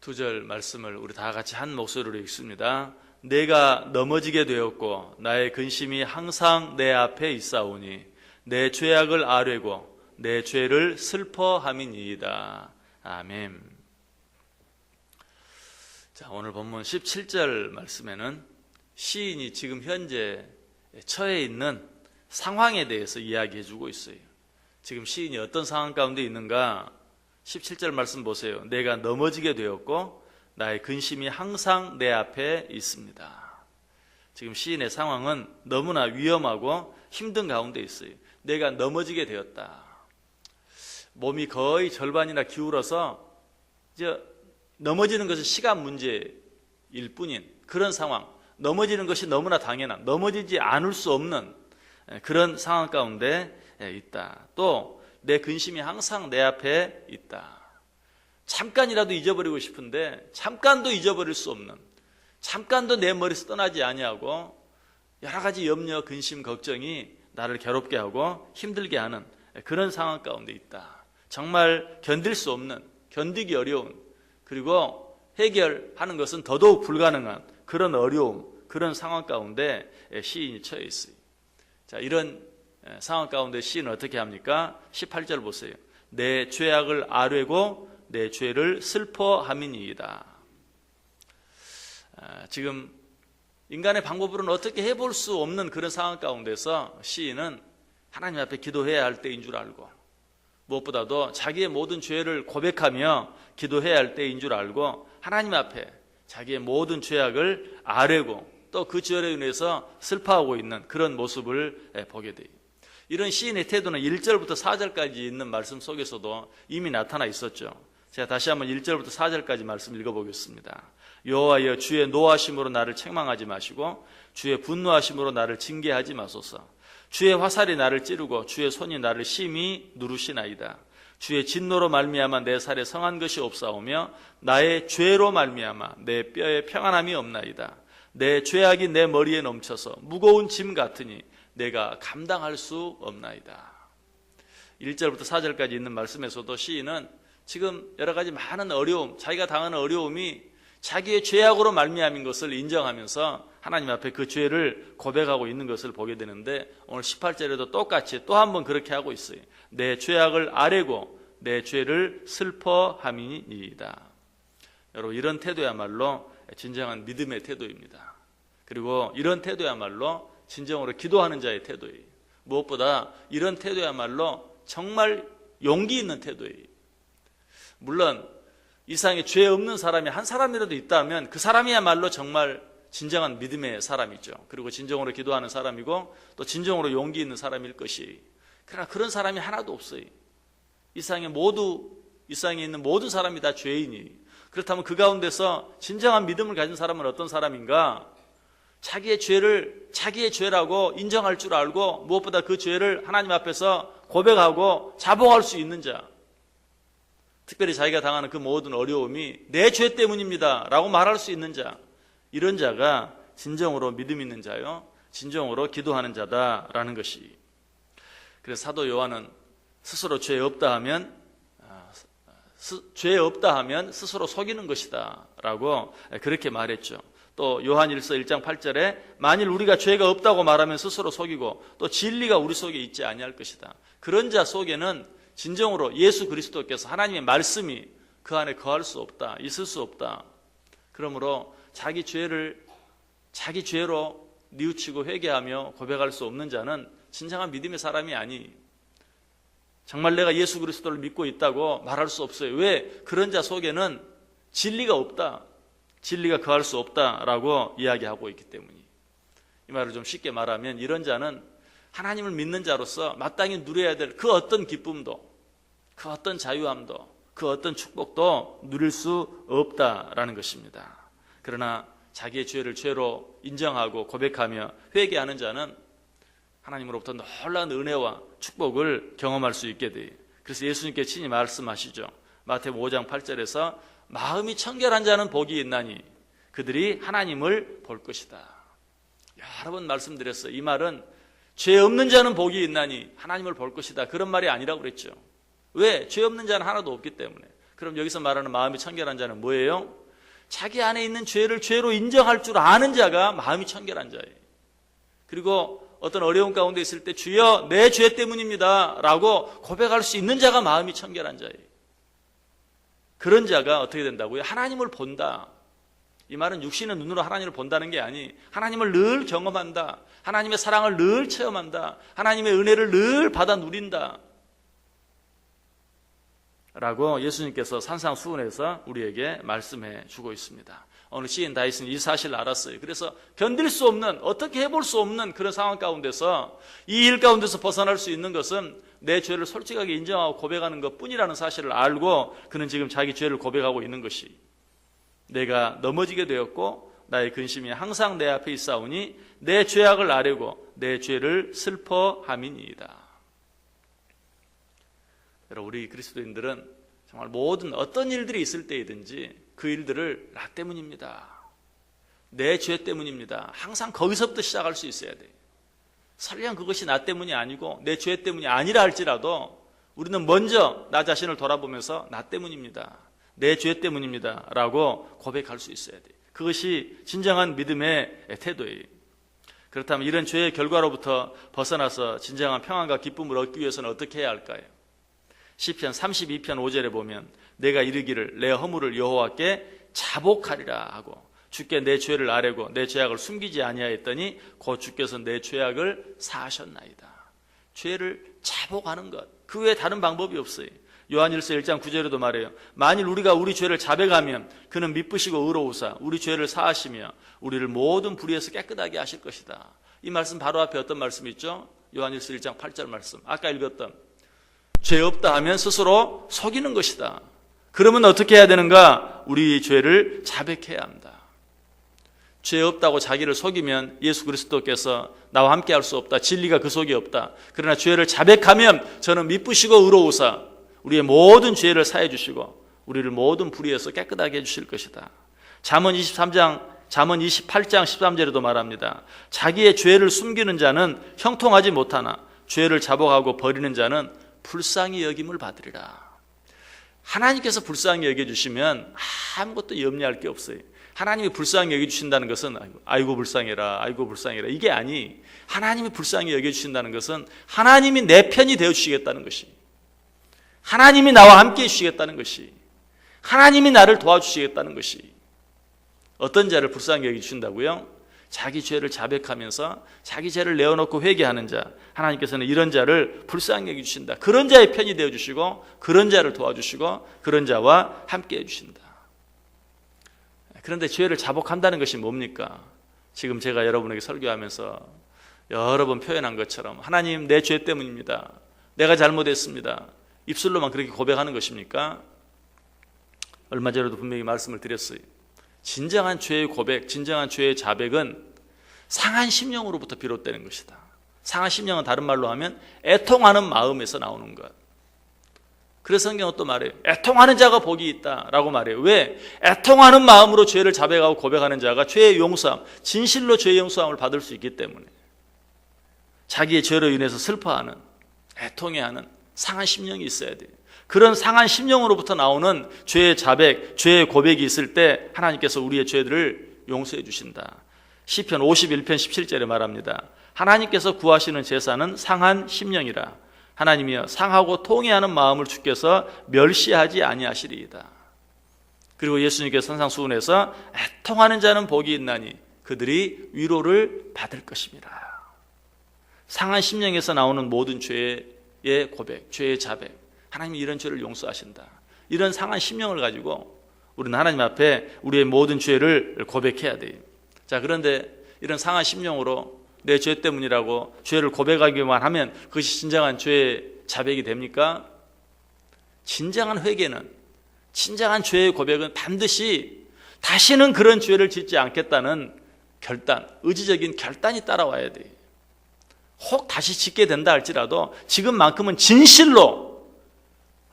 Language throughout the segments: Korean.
두 절 말씀을 우리 다 같이 한 목소리로 읽습니다. 내가 넘어지게 되었고 나의 근심이 항상 내 앞에 있사오니 내 죄악을 아뢰고 내 죄를 슬퍼함이니이다. 아멘. 자, 오늘 본문 17절 말씀에는 시인이 지금 현재 처해 있는 상황에 대해서 이야기해 주고 있어요. 지금 시인이 어떤 상황 가운데 있는가? 17절 말씀 보세요. 내가 넘어지게 되었고 나의 근심이 항상 내 앞에 있습니다. 지금 시인의 상황은 너무나 위험하고 힘든 가운데 있어요. 내가 넘어지게 되었다. 몸이 거의 절반이나 기울어서 이제 넘어지는 것은 시간 문제일 뿐인 그런 상황, 넘어지는 것이 너무나 당연한, 넘어지지 않을 수 없는 그런 상황 가운데 있다. 또 내 근심이 항상 내 앞에 있다. 잠깐이라도 잊어버리고 싶은데 잠깐도 잊어버릴 수 없는, 잠깐도 내 머리에서 떠나지 아니하고 여러 가지 염려, 근심, 걱정이 나를 괴롭게 하고 힘들게 하는 그런 상황 가운데 있다. 정말 견딜 수 없는, 견디기 어려운, 그리고 해결하는 것은 더더욱 불가능한 그런 어려움, 그런 상황 가운데 시인이 처해 있어요. 자, 이런 상황 가운데 시인은 어떻게 합니까? 18절 보세요. 내 죄악을 아뢰고 내 죄를 슬퍼함이니이다. 지금 인간의 방법으로는 어떻게 해볼 수 없는 그런 상황 가운데서 시인은 하나님 앞에 기도해야 할 때인 줄 알고, 무엇보다도 자기의 모든 죄를 고백하며 기도해야 할 때인 줄 알고 하나님 앞에 자기의 모든 죄악을 아뢰고 또 그 죄로 인해서 슬퍼하고 있는 그런 모습을 보게 돼요. 이런 시인의 태도는 1절부터 4절까지 있는 말씀 속에서도 이미 나타나 있었죠. 제가 다시 한번 1절부터 4절까지 말씀 읽어보겠습니다. 여호와여, 주의 노하심으로 나를 책망하지 마시고 주의 분노하심으로 나를 징계하지 마소서. 주의 화살이 나를 찌르고 주의 손이 나를 심히 누르시나이다. 주의 진노로 말미암아 내 살에 성한 것이 없사오며 나의 죄로 말미암아 내 뼈에 평안함이 없나이다. 내 죄악이 내 머리에 넘쳐서 무거운 짐 같으니 내가 감당할 수 없나이다. 1절부터 4절까지 있는 말씀에서도 시인은 지금 여러 가지 많은 어려움, 자기가 당하는 어려움이 자기의 죄악으로 말미암은 것을 인정하면서 하나님 앞에 그 죄를 고백하고 있는 것을 보게 되는데, 오늘 18절에도 똑같이 또 한 번 그렇게 하고 있어요. 내 죄악을 아뢰고 내 죄를 슬퍼함이니이다. 여러분, 이런 태도야말로 진정한 믿음의 태도입니다. 그리고 이런 태도야말로 진정으로 기도하는 자의 태도예요. 무엇보다 이런 태도야말로 정말 용기 있는 태도예요. 물론 이 세상에 죄 없는 사람이 한 사람이라도 있다면 그 사람이야말로 정말 진정한 믿음의 사람이죠. 그리고 진정으로 기도하는 사람이고 또 진정으로 용기 있는 사람일 것이, 그러나 그런 사람이 하나도 없어요. 이 세상에 있는 모든 사람이 다 죄인이. 그렇다면 그 가운데서 진정한 믿음을 가진 사람은 어떤 사람인가? 자기의 죄를 자기의 죄라고 인정할 줄 알고 무엇보다 그 죄를 하나님 앞에서 고백하고 자복할 수 있는 자, 특별히 자기가 당하는 그 모든 어려움이 내 죄 때문입니다 라고 말할 수 있는 자, 이런 자가 진정으로 믿음 있는 자요, 진정으로 기도하는 자다라는 것이. 그래서 사도 요한은 스스로 죄 없다 하면 스스로 속이는 것이다 라고 그렇게 말했죠. 또 요한일서 1장 8절에 만일 우리가 죄가 없다고 말하면 스스로 속이고 또 진리가 우리 속에 있지 아니할 것이다. 그런 자 속에는 진정으로 예수 그리스도께서, 하나님의 말씀이 그 안에 거할 수 없다, 있을 수 없다. 그러므로 자기 죄를 자기 죄로 뉘우치고 회개하며 고백할 수 없는 자는 진정한 믿음의 사람이 아니, 정말 내가 예수 그리스도를 믿고 있다고 말할 수 없어요. 왜? 그런 자 속에는 진리가 없다, 진리가 거할 수 없다라고 이야기하고 있기 때문이에요. 이 말을 좀 쉽게 말하면 이런 자는 하나님을 믿는 자로서 마땅히 누려야 될 그 어떤 기쁨도, 그 어떤 자유함도, 그 어떤 축복도 누릴 수 없다라는 것입니다. 그러나 자기의 죄를 죄로 인정하고 고백하며 회개하는 자는 하나님으로부터 놀라운 은혜와 축복을 경험할 수 있게 돼요. 그래서 예수님께 친히 말씀하시죠. 마태복음 5장 8절에서 마음이 청결한 자는 복이 있나니 그들이 하나님을 볼 것이다. 여러 번 말씀드렸어요. 이 말은 죄 없는 자는 복이 있나니 하나님을 볼 것이다, 그런 말이 아니라고 그랬죠. 왜? 죄 없는 자는 하나도 없기 때문에. 그럼 여기서 말하는 마음이 청결한 자는 뭐예요? 자기 안에 있는 죄를 죄로 인정할 줄 아는 자가 마음이 청결한 자예요. 그리고 어떤 어려운 가운데 있을 때 주여 내 죄 때문입니다 라고 고백할 수 있는 자가 마음이 청결한 자예요. 그런 자가 어떻게 된다고요? 하나님을 본다. 이 말은 육신의 눈으로 하나님을 본다는 게 아니, 하나님을 늘 경험한다. 하나님의 사랑을 늘 체험한다. 하나님의 은혜를 늘 받아 누린다 라고 예수님께서 산상수훈에서 우리에게 말씀해 주고 있습니다. 오늘 시인 다윗은 이 사실을 알았어요. 그래서 견딜 수 없는, 어떻게 해볼 수 없는 그런 상황 가운데서 이 일 가운데서 벗어날 수 있는 것은 내 죄를 솔직하게 인정하고 고백하는 것뿐이라는 사실을 알고 그는 지금 자기 죄를 고백하고 있는 것이, 내가 넘어지게 되었고 나의 근심이 항상 내 앞에 있사오니 내 죄악을 아뢰고 내 죄를 슬퍼함이니이다. 여러분, 우리 그리스도인들은 정말 모든 어떤 일들이 있을 때이든지 그 일들을 나 때문입니다, 내 죄 때문입니다, 항상 거기서부터 시작할 수 있어야 돼요. 설령 그것이 나 때문이 아니고 내 죄 때문이 아니라 할지라도 우리는 먼저 나 자신을 돌아보면서 나 때문입니다, 내 죄 때문입니다 라고 고백할 수 있어야 돼요. 그것이 진정한 믿음의 태도예요. 그렇다면 이런 죄의 결과로부터 벗어나서 진정한 평안과 기쁨을 얻기 위해서는 어떻게 해야 할까요? 시편 32편 5절에 보면 내가 이르기를 내 허물을 여호와께 자복하리라 하고 주께 내 죄를 아뢰고 내 죄악을 숨기지 아니하였더니 곧 주께서 내 죄악을 사하셨나이다. 죄를 자복하는 것, 그 외에 다른 방법이 없어요. 요한일서 1장 9절에도 말해요. 만일 우리가 우리 죄를 자백하면 그는 미쁘시고 의로우사 우리 죄를 사하시며 우리를 모든 불의에서 깨끗하게 하실 것이다. 이 말씀 바로 앞에 어떤 말씀이 있죠? 요한일서 1장 8절 말씀, 아까 읽었던 죄 없다 하면 스스로 속이는 것이다. 그러면 어떻게 해야 되는가? 우리 죄를 자백해야 합니다. 죄 없다고 자기를 속이면 예수 그리스도께서 나와 함께 할 수 없다, 진리가 그 속에 없다. 그러나 죄를 자백하면 저는 미쁘시고 의로우사 우리의 모든 죄를 사해 주시고 우리를 모든 불의에서 깨끗하게 해 주실 것이다. 잠언 28장 13절에도 말합니다. 자기의 죄를 숨기는 자는 형통하지 못하나 죄를 자복하고 버리는 자는 불쌍히 여김을 받으리라. 하나님께서 불쌍히 여겨주시면 아무것도 염려할 게 없어요. 하나님이 불쌍히 여겨주신다는 것은 아이고 불쌍해라, 아이고 불쌍해라, 이게 아니, 하나님이 불쌍히 여겨주신다는 것은 하나님이 내 편이 되어주시겠다는 것이, 하나님이 나와 함께 해주시겠다는 것이, 하나님이 나를 도와주시겠다는 것이. 어떤 자를 불쌍히 여겨주신다고요? 자기 죄를 자백하면서 자기 죄를 내어놓고 회개하는 자, 하나님께서는 이런 자를 불쌍히 여겨주신다. 그런 자의 편이 되어주시고 그런 자를 도와주시고 그런 자와 함께 해주신다. 그런데 죄를 자복한다는 것이 뭡니까? 지금 제가 여러분에게 설교하면서 여러 번 표현한 것처럼 하나님 내 죄 때문입니다, 내가 잘못했습니다, 입술로만 그렇게 고백하는 것입니까? 얼마 전에도 분명히 말씀을 드렸어요. 진정한 죄의 고백, 진정한 죄의 자백은 상한 심령으로부터 비롯되는 것이다. 상한 심령은 다른 말로 하면 애통하는 마음에서 나오는 것. 그래서 성경은 또 말해요. 애통하는 자가 복이 있다라고 말해요. 왜? 애통하는 마음으로 죄를 자백하고 고백하는 자가 죄의 용서함, 진실로 죄의 용서함을 받을 수 있기 때문에 자기의 죄로 인해서 슬퍼하는, 애통해하는 상한 심령이 있어야 돼요. 그런 상한 심령으로부터 나오는 죄의 자백, 죄의 고백이 있을 때 하나님께서 우리의 죄들을 용서해 주신다. 시편 51편 17절에 말합니다. 하나님께서 구하시는 제사는 상한 심령이라. 하나님이여 상하고 통회하는 마음을 주께서 멸시하지 아니하시리이다. 그리고 예수님께서 산상수훈에서 애통하는 자는 복이 있나니 그들이 위로를 받을 것입니다. 상한 심령에서 나오는 모든 죄의 고백, 죄의 자백, 하나님이 이런 죄를 용서하신다. 이런 상한 심령을 가지고 우리는 하나님 앞에 우리의 모든 죄를 고백해야 돼요. 자, 그런데 이런 상한 심령으로 내 죄 때문이라고 죄를 고백하기만 하면 그것이 진정한 죄의 자백이 됩니까? 진정한 회개는, 진정한 죄의 고백은 반드시 다시는 그런 죄를 짓지 않겠다는 결단, 의지적인 결단이 따라와야 돼요. 혹 다시 짓게 된다 할지라도 지금만큼은 진실로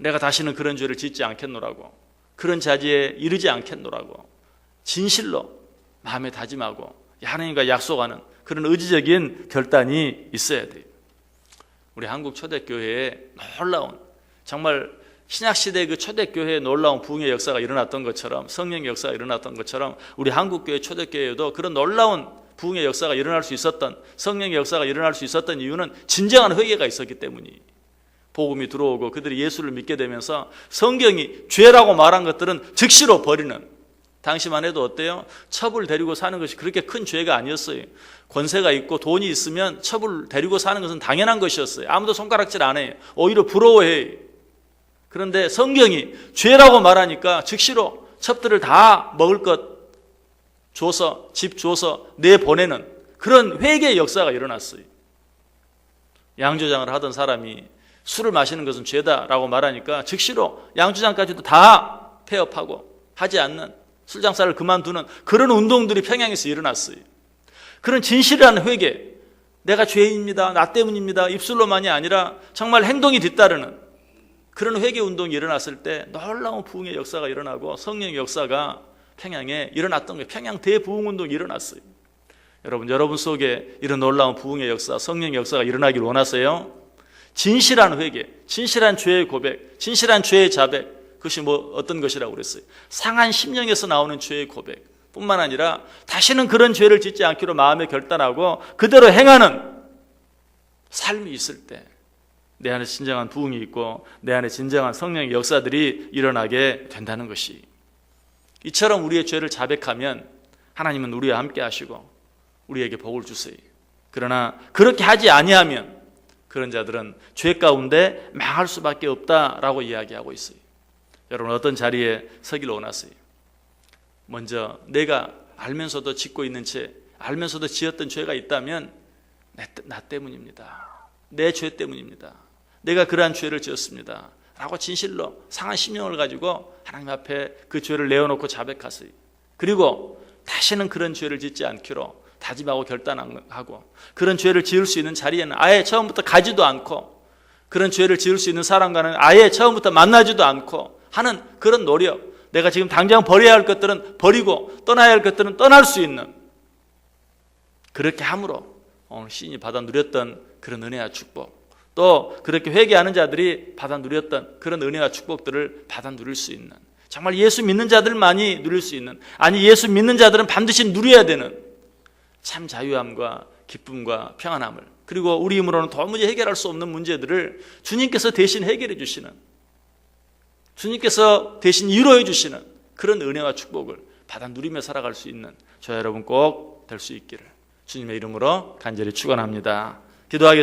내가 다시는 그런 죄를 짓지 않겠노라고, 그런 자리에 이르지 않겠노라고 진실로 마음에 다짐하고 하나님과 약속하는 그런 의지적인 결단이 있어야 돼요. 우리 한국 초대교회에 놀라운, 정말 신약시대 그 초대교회에 놀라운 부흥의 역사가 일어났던 것처럼, 성령의 역사가 일어났던 것처럼 우리 한국교회 초대교회에도 그런 놀라운 부흥의 역사가 일어날 수 있었던, 성령의 역사가 일어날 수 있었던 이유는 진정한 회개가 있었기 때문이. 복음이 들어오고 그들이 예수를 믿게 되면서 성경이 죄라고 말한 것들은 즉시로 버리는, 당시만 해도 어때요? 첩을 데리고 사는 것이 그렇게 큰 죄가 아니었어요. 권세가 있고 돈이 있으면 첩을 데리고 사는 것은 당연한 것이었어요. 아무도 손가락질 안 해요. 오히려 부러워해요. 그런데 성경이 죄라고 말하니까 즉시로 첩들을 다 먹을 것 줘서, 집 줘서 내보내는 그런 회개의 역사가 일어났어요. 양조장을 하던 사람이 술을 마시는 것은 죄다라고 말하니까 즉시로 양조장까지도 다 폐업하고 하지 않는, 술 장사를 그만두는 그런 운동들이 평양에서 일어났어요. 그런 진실한 회개, 내가 죄인입니다, 나 때문입니다, 입술로만이 아니라 정말 행동이 뒤따르는 그런 회개 운동이 일어났을 때 놀라운 부흥의 역사가 일어나고 성령의 역사가 평양에 일어났던 거예요. 평양 대부흥 운동이 일어났어요. 여러분 속에 이런 놀라운 부흥의 역사, 성령의 역사가 일어나길 원하세요? 진실한 회개, 진실한 죄의 고백, 진실한 죄의 자백, 그것이 어떤 것이라고 그랬어요? 상한 심령에서 나오는 죄의 고백 뿐만 아니라 다시는 그런 죄를 짓지 않기로 마음에 결단하고 그대로 행하는 삶이 있을 때 내 안에 진정한 부흥이 있고 내 안에 진정한 성령의 역사들이 일어나게 된다는 것이. 이처럼 우리의 죄를 자백하면 하나님은 우리와 함께 하시고 우리에게 복을 주세요. 그러나 그렇게 하지 아니하면 그런 자들은 죄 가운데 망할 수밖에 없다라고 이야기하고 있어요. 여러분 어떤 자리에 서기를 원하세요? 먼저 내가 알면서도 짓고 있는 죄, 알면서도 지었던 죄가 있다면 나 때문입니다. 내 죄 때문입니다. 내가 그러한 죄를 지었습니다 라고 진실로 상한 심령을 가지고 하나님 앞에 그 죄를 내어놓고 자백하세요. 그리고 다시는 그런 죄를 짓지 않기로 다짐하고 결단하고 그런 죄를 지을 수 있는 자리에는 아예 처음부터 가지도 않고 그런 죄를 지을 수 있는 사람과는 아예 처음부터 만나지도 않고 하는 그런 노력, 내가 지금 당장 버려야 할 것들은 버리고 떠나야 할 것들은 떠날 수 있는, 그렇게 함으로 오늘 시인이 받아 누렸던 그런 은혜와 축복, 또 그렇게 회개하는 자들이 받아 누렸던 그런 은혜와 축복들을 받아 누릴 수 있는, 정말 예수 믿는 자들만이 누릴 수 있는, 아니 예수 믿는 자들은 반드시 누려야 되는 참 자유함과 기쁨과 평안함을, 그리고 우리 힘으로는 도무지 해결할 수 없는 문제들을 주님께서 대신 해결해 주시는, 주님께서 대신 위로해 주시는 그런 은혜와 축복을 받아 누리며 살아갈 수 있는 저와 여러분 꼭 될 수 있기를 주님의 이름으로 간절히 축원합니다. 기도하겠습니다.